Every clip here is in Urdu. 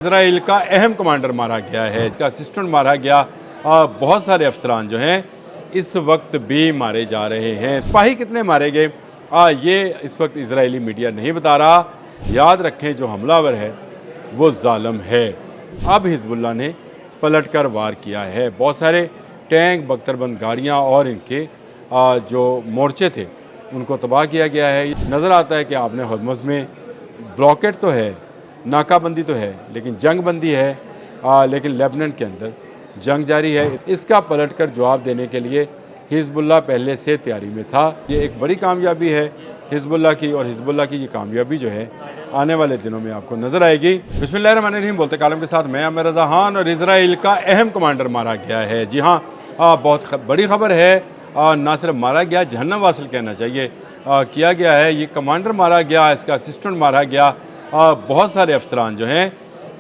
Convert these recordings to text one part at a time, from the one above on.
اسرائیل کا اہم کمانڈر مارا گیا ہے، اس کا اسسٹنٹ مارا گیا۔ بہت سارے افسران جو ہیں اس وقت بھی مارے جا رہے ہیں۔ سپاہی کتنے مارے گئے یہ اس وقت اسرائیلی میڈیا نہیں بتا رہا۔ یاد رکھیں جو حملہ آور ہے وہ ظالم ہے۔ اب حزب اللہ نے پلٹ کر وار کیا ہے۔ بہت سارے ٹینک، بختربند گاڑیاں اور ان کے جو مورچے تھے ان کو تباہ کیا گیا ہے۔ نظر آتا ہے کہ آپ نے ہرمز میں بلاکیٹ تو ہے، ناکہ بندی تو ہے، لیکن جنگ بندی ہے، لیکن لیبنان کے اندر جنگ جاری ہے۔ اس کا پلٹ کر جواب دینے کے لیے حزب اللہ پہلے سے تیاری میں تھا۔ یہ ایک بڑی کامیابی ہے حزب اللہ کی، اور حزب اللہ کی یہ کامیابی جو ہے آنے والے دنوں میں آپ کو نظر آئے گی۔ بسم اللہ الرحمن الرحیم، بولتے کالم کے ساتھ میں عامر رضا خان۔ اور اسرائیل کا اہم کمانڈر مارا گیا ہے۔ جی ہاں، بہت بڑی خبر ہے۔ نہ صرف مارا گیا، جہنم واصل کہنا چاہیے، کیا گیا ہے۔ یہ کمانڈر مارا گیا، اس کا اسسٹنٹ مارا گیا۔ بہت سارے افسران جو ہیں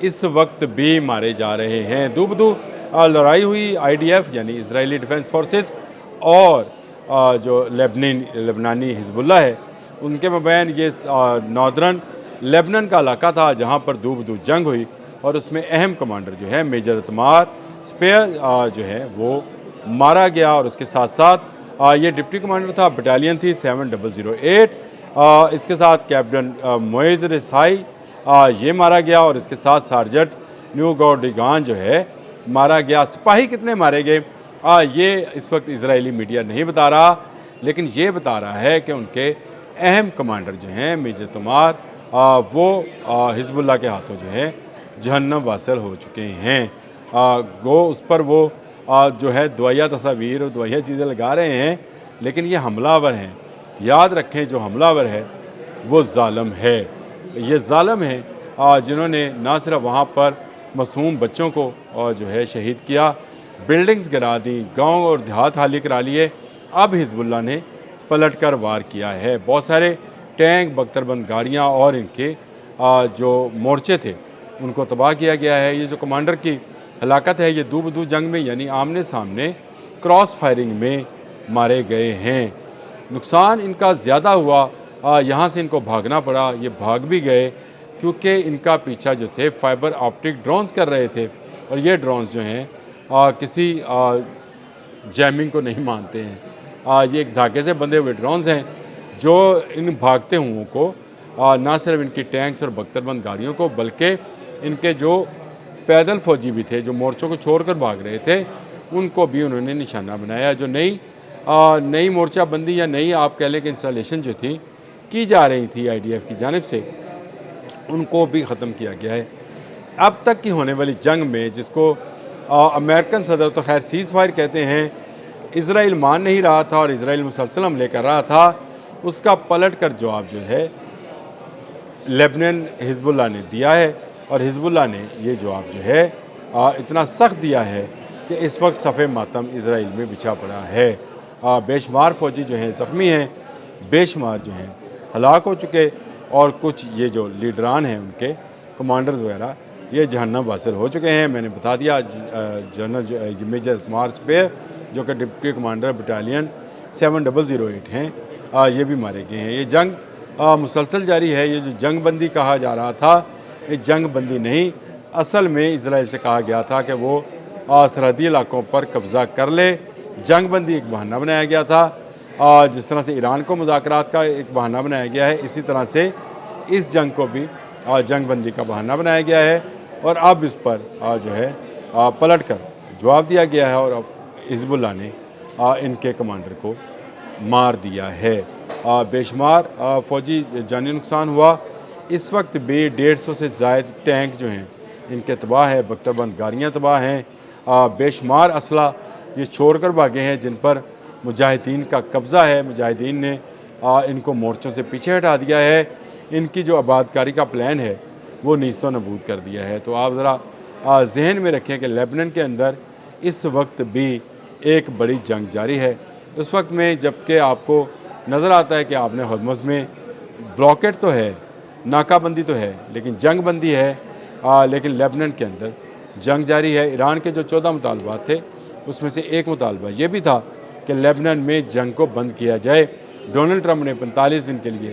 اس وقت بھی مارے جا رہے ہیں۔ دو بدو لڑائی ہوئی IDF یعنی اسرائیلی ڈیفنس فورسز اور جو لبنانی حزب اللہ ہے ان کے مابین۔ یہ ناردرن لیبنان کا علاقہ تھا جہاں پر دو بدو جنگ ہوئی، اور اس میں اہم کمانڈر جو ہے میجر اتمار سپیئر جو ہے وہ مارا گیا، اور اس کے ساتھ ساتھ یہ ڈپٹی کمانڈر تھا، بٹالین تھی 7008۔ اس کے ساتھ کیپٹن معیز رسائی یہ مارا گیا، اور اس کے ساتھ سارجنٹ نیو گورڈیگان جو ہے مارا گیا۔ سپاہی کتنے مارے گئے یہ اس وقت اسرائیلی میڈیا نہیں بتا رہا، لیکن یہ بتا رہا ہے کہ ان کے اہم کمانڈر جو ہیں میجر تمار وہ حزب اللہ کے ہاتھوں جو ہے جہنم واصل ہو چکے ہیں۔ گو اس پر وہ جو ہے دوائیہ تصاویر اور دوائیہ چیزیں لگا رہے ہیں، لیکن یہ حملہ آور ہیں۔ یاد رکھیں جو حملہ آور ہے وہ ظالم ہے۔ یہ ظالم ہیں جنہوں نے نہ صرف وہاں پر معصوم بچوں کو جو ہے شہید کیا، بلڈنگز گرا دی، گاؤں اور دیہات خالی کرا لیے۔ اب حزب اللہ نے پلٹ کر وار کیا ہے۔ بہت سارے ٹینک، بختربند گاڑیاں اور ان کے جو مورچے تھے ان کو تباہ کیا گیا ہے۔ یہ جو کمانڈر کی ہلاکت ہے یہ دو بدو جنگ میں یعنی آمنے سامنے کراس فائرنگ میں مارے گئے ہیں۔ نقصان ان کا زیادہ ہوا، یہاں سے ان کو بھاگنا پڑا۔ یہ بھاگ بھی گئے کیونکہ ان کا پیچھا جو تھے فائبر آپٹک ڈرونز کر رہے تھے، اور یہ ڈرونز جو ہیں کسی جیمنگ کو نہیں مانتے ہیں۔ یہ ایک دھاگے سے بندھے ہوئے ڈرونز ہیں جو ان بھاگتے ہوں کو نہ صرف ان کی ٹینکس اور بختربند گاڑیوں کو، بلکہ ان کے جو پیدل فوجی بھی تھے جو مورچوں کو چھوڑ کر بھاگ رہے تھے ان کو بھی انہوں نے نشانہ بنایا۔ جو نئی مورچہ بندی یا نئی آپ کہہ لیں کہ انسٹالیشن جو تھی کی جا رہی تھی IDF کی جانب سے، ان کو بھی ختم کیا گیا ہے۔ اب تک کی ہونے والی جنگ میں جس کو امریکن صدر تو خیر سیز فائر کہتے ہیں، اسرائیل مان نہیں رہا تھا اور اسرائیل مسلسل حملے کر رہا تھا، اس کا پلٹ کر جواب جو ہے لیبنان حزب اللہ نے دیا ہے، اور حزب اللہ نے یہ جواب جو ہے اتنا سخت دیا ہے کہ اس وقت صف ماتم اسرائیل میں بچھا پڑا ہے۔ بے شمار فوجی جو ہیں زخمی ہیں، بے شمار جو ہیں ہلاک ہو چکے، اور کچھ یہ جو لیڈران ہیں ان کے کمانڈرز وغیرہ یہ جہنم واصل ہو چکے ہیں۔ میں نے بتا دیا جنرل میجر اتمار سپیئر جو کہ ڈپٹی کمانڈر بٹالین 7008 ہیں، یہ بھی مارے گئے ہیں۔ یہ جنگ مسلسل جاری ہے۔ یہ جو جنگ بندی کہا جا رہا تھا یہ جنگ بندی نہیں، اصل میں اسرائیل سے کہا گیا تھا کہ وہ سرحدی علاقوں پر قبضہ کر لے۔ جنگ بندی ایک بہانہ بنایا گیا تھا، جس طرح سے ایران کو مذاکرات کا ایک بہانہ بنایا گیا ہے، اسی طرح سے اس جنگ کو بھی جنگ بندی کا بہانہ بنایا گیا ہے، اور اب اس پر جو ہے پلٹ کر جواب دیا گیا ہے، اور اب حزب اللہ نے ان کے کمانڈر کو مار دیا ہے۔ بے شمار فوجی جانی نقصان ہوا۔ اس وقت بھی 150 سے زائد ٹینک جو ہیں ان کے تباہ ہے، بختربند گاڑیاں تباہ ہیں، بے شمار اسلحہ یہ چھوڑ کر بھاگے ہیں جن پر مجاہدین کا قبضہ ہے۔ مجاہدین نے ان کو مورچوں سے پیچھے ہٹا دیا ہے، ان کی جو آبادکاری کا پلان ہے وہ نیست و نابود کر دیا ہے۔ تو آپ ذرا ذہن میں رکھیں کہ لیبنان کے اندر اس وقت بھی ایک بڑی جنگ جاری ہے۔ اس وقت میں جبکہ آپ کو نظر آتا ہے کہ آپ نے ہرمز میں بلاکیٹ تو ہے، ناکہ بندی تو ہے، لیکن جنگ بندی ہے، لیکن لیبنان کے اندر جنگ جاری ہے۔ ایران کے جو 14 مطالبات تھے اس میں سے ایک مطالبہ یہ بھی تھا کہ لیبنان میں جنگ کو بند کیا جائے۔ ڈونلڈ ٹرمپ نے 45 دن کے لیے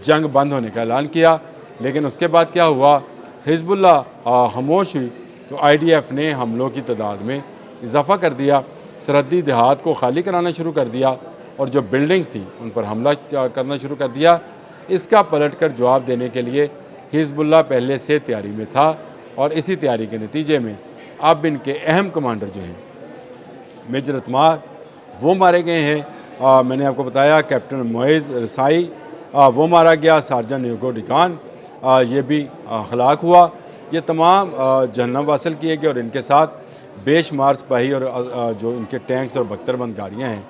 جنگ بند ہونے کا اعلان کیا، لیکن اس کے بعد کیا ہوا حزب اللہ خاموش ہوئی تو IDF نے حملوں کی تعداد میں اضافہ کر دیا، سرحدی دیہات کو خالی کرانا شروع کر دیا اور جو بلڈنگز تھیں ان پر حملہ کرنا شروع کر دیا۔ اس کا پلٹ کر جواب دینے کے لیے حزب اللہ پہلے سے تیاری میں تھا اور اسی تیاری کے نتیجے میں اب ان کے اہم کمانڈر جو ہیں میجر اتمار وہ مارے گئے ہیں۔ میں نے آپ کو بتایا کیپٹن معیز رسائی وہ مارا گیا، سارجن نیوگو ڈیکان یہ بھی ہلاک ہوا۔ یہ تمام جہنم واصل کیے گئے اور ان کے ساتھ بے شمار سپاہی اور جو ان کے ٹینکس اور بختر بند گاڑیاں ہیں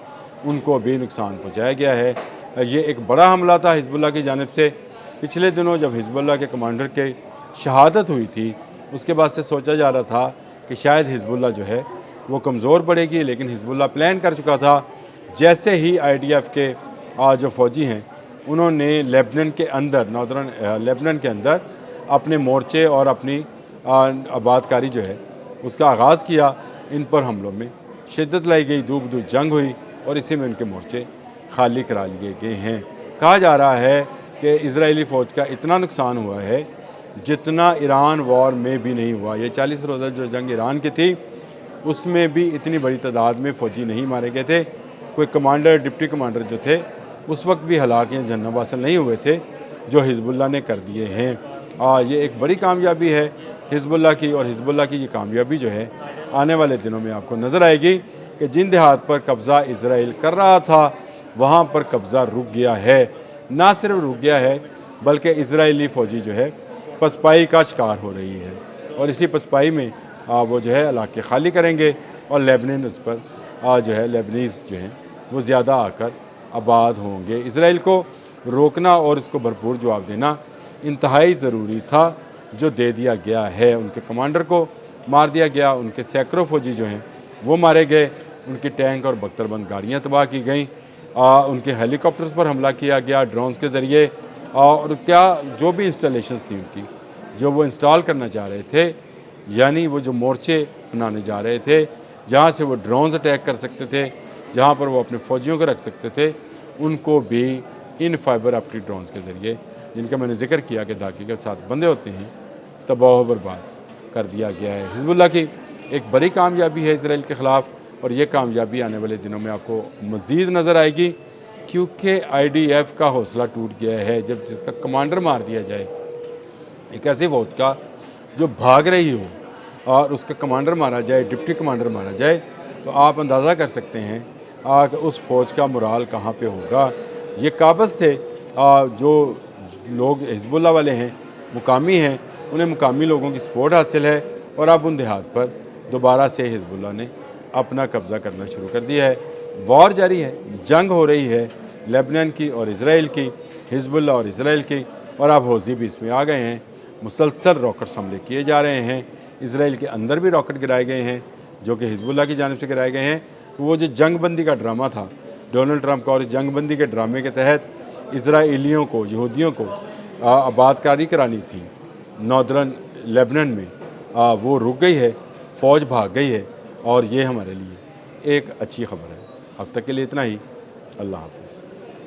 ان کو بھی نقصان پہنچایا گیا ہے۔ یہ ایک بڑا حملہ تھا حزب اللہ کی جانب سے۔ پچھلے دنوں جب حزب اللہ کے کمانڈر کی شہادت ہوئی تھی اس کے بعد سے سوچا جا رہا تھا کہ شاید حزب اللہ جو ہے وہ کمزور پڑے گی، لیکن حزب اللہ پلان کر چکا تھا۔ جیسے ہی IDF کے جو فوجی ہیں انہوں نے لیبنان کے اندر ناردرن لیبنان کے اندر اپنے مورچے اور اپنی آباد کاری جو ہے اس کا آغاز کیا، ان پر حملوں میں شدت لائی گئی، دو بدو جنگ ہوئی اور اسی میں ان کے مورچے خالی کرا لیے گئے ہیں۔ کہا جا رہا ہے کہ اسرائیلی فوج کا اتنا نقصان ہوا ہے جتنا ایران وار میں بھی نہیں ہوا۔ یہ 40 روزہ جو جنگ ایران کی تھی اس میں بھی اتنی بڑی تعداد میں فوجی نہیں مارے گئے تھے۔ کوئی کمانڈر ڈپٹی کمانڈر جو تھے اس وقت بھی ہلاک یا جہنم واصل نہیں ہوئے تھے جو حزب اللہ نے کر دیے ہیں۔ یہ ایک بڑی کامیابی ہے حزب اللہ کی، اور حزب اللہ کی یہ کامیابی جو ہے آنے والے دنوں میں آپ کو نظر آئے گی کہ جن دیہات پر قبضہ اسرائیل کر رہا تھا وہاں پر قبضہ رک گیا ہے۔ نہ صرف رک گیا ہے بلکہ اسرائیلی فوجی جو ہے پسپائی کا شکار ہو رہی ہے، اور اسی پسپائی میں وہ جو ہے علاقے خالی کریں گے اور لیبنان اس پر جو ہے لیبنیز جو ہیں وہ زیادہ آ کر آباد ہوں گے۔ اسرائیل کو روکنا اور اس کو بھرپور جواب دینا انتہائی ضروری تھا، جو دے دیا گیا ہے۔ ان کے کمانڈر کو مار دیا گیا، ان کے سینکڑوں فوجی جو ہیں وہ مارے گئے، ان کے ٹینک اور بختر بند گاڑیاں تباہ کی گئیں، ان کے ہیلی کاپٹرز پر حملہ کیا گیا ڈرونز کے ذریعے، اور کیا جو بھی انسٹالیشنز تھی ان کی جو وہ انسٹال کرنا چاہ رہے تھے، یعنی وہ جو مورچے بنانے جا رہے تھے جہاں سے وہ ڈرونز اٹیک کر سکتے تھے، جہاں پر وہ اپنے فوجیوں کو رکھ سکتے تھے، ان کو بھی ان فائبر آپٹک ڈرونز کے ذریعے جن کا میں نے ذکر کیا کہ دھاگے کے ساتھ بندھے ہوتے ہیں تباہ و برباد کر دیا گیا ہے۔ حزب اللہ کی ایک بڑی کامیابی ہے اسرائیل کے خلاف، اور یہ کامیابی آنے والے دنوں میں آپ کو مزید نظر آئے گی، کیونکہ IDF کا حوصلہ ٹوٹ گیا ہے۔ جب جس کا کمانڈر مار دیا جائے، ایک ایسی فوج کا جو بھاگ رہی ہو اور اس کا کمانڈر مارا جائے، ڈپٹی کمانڈر مارا جائے، تو آپ اندازہ کر سکتے ہیں کہ اس فوج کا مرال کہاں پہ ہوگا۔ یہ قابض تھے جو لوگ حزب اللہ والے ہیں، مقامی ہیں، انہیں مقامی لوگوں کی سپورٹ حاصل ہے، اور اب ان دیہات پر دوبارہ سے حزب اللہ نے اپنا قبضہ کرنا شروع کر دیا ہے۔ وار جاری ہے، جنگ ہو رہی ہے لیبنان کی اور اسرائیل کی، حزب اللہ اور اسرائیل کی، اور اب حوثی بھی اس میں آ گئے ہیں۔ مسلسل راکٹس حملے کیے جا رہے ہیں، اسرائیل کے اندر بھی راکٹ گرائے گئے ہیں جو کہ حزب اللہ کی جانب سے گرائے گئے ہیں۔ تو وہ جو جنگ بندی کا ڈرامہ تھا ڈونلڈ ٹرمپ کا، اور اس جنگ بندی کے ڈرامے کے تحت اسرائیلیوں کو، یہودیوں کو آباد کاری کرانی تھی ناردرن لیبنان میں، وہ رک گئی ہے، فوج بھاگ گئی ہے، اور یہ ہمارے لیے ایک اچھی خبر ہے۔ اب تک کے لیے اتنا ہی، اللہ حافظ۔